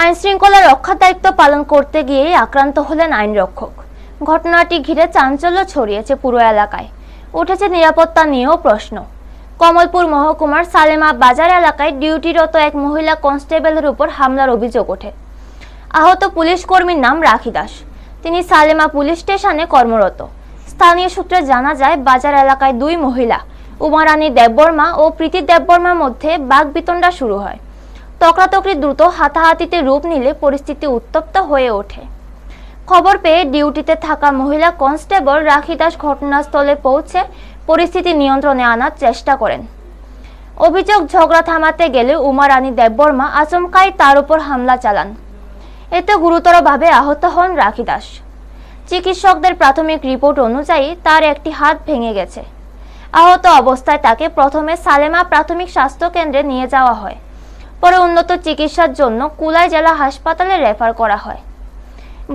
আইন শৃঙ্খলা রক্ষার দায়িত্ব পালন করতে গিয়ে আক্রান্ত হলেন আইনরক্ষক। ঘটনাটি ঘিরে চাঞ্চল্য ছড়িয়েছে পুরো এলাকায়। উঠেছে নিরাপত্তা নিয়েও প্রশ্ন। কমলপুর মহকুমার সালেমা বাজার এলাকায় ডিউটিরত এক মহিলা কনস্টেবলের উপর হামলার অভিযোগ ওঠে। আহত পুলিশ কর্মীর নাম রাখি দাস। তিনি সালেমা পুলিশ স্টেশনে কর্মরত। স্থানীয় সূত্রে জানা যায়, বাজার এলাকায় দুই মহিলা উমারানী দেববর্মা ও প্রীতি দেববর্মার মধ্যে বাকবিতণ্ডা শুরু হয়। তকরাতকরি দ্রুত হাতাহাতিতে রূপ নিলে পরিস্থিতি উত্তপ্ত হয়ে ওঠে। খবর পেয়ে ডিউটিতে থাকা মহিলা কনস্টেবল রাখি দাস ঘটনাস্থলে পৌঁছে পরিস্থিতি নিয়ন্ত্রণে আনার চেষ্টা করেন। অভিযোগ, ঝগড়া থামাতে গেলে উমারানী দেববর্মা আচমকাই তার উপর হামলা চালান। এতে গুরুতরভাবে আহত হন রাখি দাস। চিকিৎসকদের প্রাথমিক রিপোর্ট অনুযায়ী তার একটি হাত ভেঙে গেছে। আহত অবস্থায় তাকে প্রথমে সালেমা প্রাথমিক স্বাস্থ্য কেন্দ্রে নিয়ে যাওয়া হয়। পরে উন্নত চিকিৎসার জন্য কুলাই জেলা হাসপাতালে রেফার করা হয়।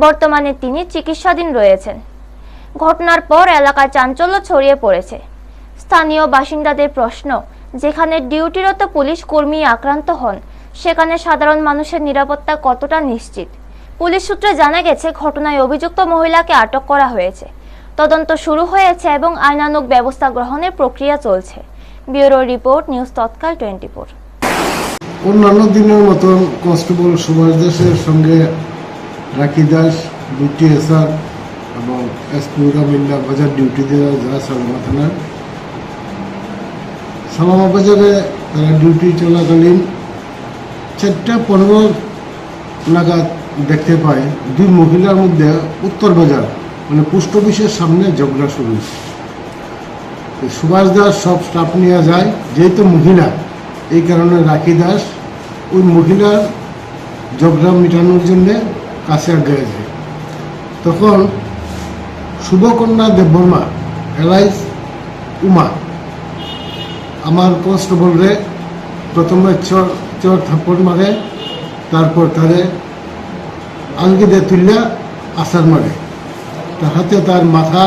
বর্তমানে তিনি চিকিৎসাধীন রয়েছেন। ঘটনার পর এলাকায় চাঞ্চল্য ছড়িয়ে পড়েছে। স্থানীয় বাসিন্দাদের প্রশ্ন, যেখানে ডিউটিরত পুলিশ কর্মী আক্রান্ত হন, সেখানে সাধারণ মানুষের নিরাপত্তা কতটা নিশ্চিত? পুলিশ সূত্রে জানা গেছে, ঘটনায় অভিযুক্ত মহিলাকে আটক করা হয়েছে। তদন্ত শুরু হয়েছে এবং আইনানুগ ব্যবস্থা গ্রহণের প্রক্রিয়া চলছে। ব্যুরো রিপোর্ট, নিউজ তৎকাল 24। অন্যান্য দিনের মতন কনস্টেবল সুভাষ দাসের সঙ্গে রাখি দাস, দুটি এসআর এবং এসপিরা মিল্লা বাজার ডিউটি দেওয়া যা সালামা থানার সালামা বাজারে তারা ডিউটি চলাকালীন 4:15 নাগাদ দেখতে পায় দুই মহিলার মধ্যে উত্তর বাজার মানে পোস্ট অফিসের সামনে ঝগড়া শুরু। সুভাষ দাস সব স্টাফ নিয়ে যায়, যেহেতু মহিলা এই কারণে রাখি দাস ওই মহিলার ঝগড়া মেটানোর জন্যে কাছে আগে যায়। তখন শুভকন্যা দেববর্মা এলাইস উমা আমার কনস্টেবলরে প্রথমে চর থাপ্পড় মারে, তারপর তারে আলগিদে তুল্লা আসার মারে। তার হাতে তার মাথা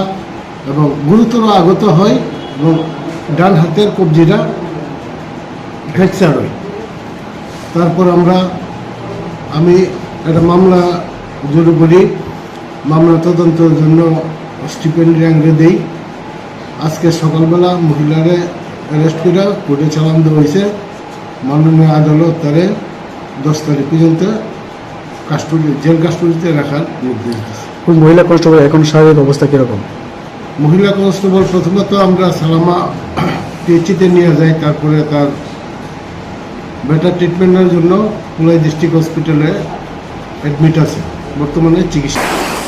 এবং গুরুতর আহত হয় এবং ডান হাতের কবজিটা ফ্র্যাকচার হয়। তারপর আমি একটা মামলা জরুরি করি, মামলা তদন্তের জন্য স্টিফেন র্যাঙ্গে দেই। আজকে সকালবেলা মহিলারে অ্যারেস্ট করে কোর্টে চালান দেওয়া হয়েছে। মাননীয় আদালত তারে 10 তারিখ পর্যন্ত জেল কাস্টডিতে রাখার নির্দেশ দিয়েছে। মহিলা কনস্টেবল এখন শারীরিক অবস্থা কিরকম? মহিলা কনস্টেবল প্রথমত আমরা সালামা পিএইচসিতে নিয়ে যাই, তারপরে তার বেটার ট্রিটমেন্টের জন্য কুলাই ডিস্ট্রিক্ট হসপিটালে অ্যাডমিট আছে, বর্তমানে চিকিৎসা।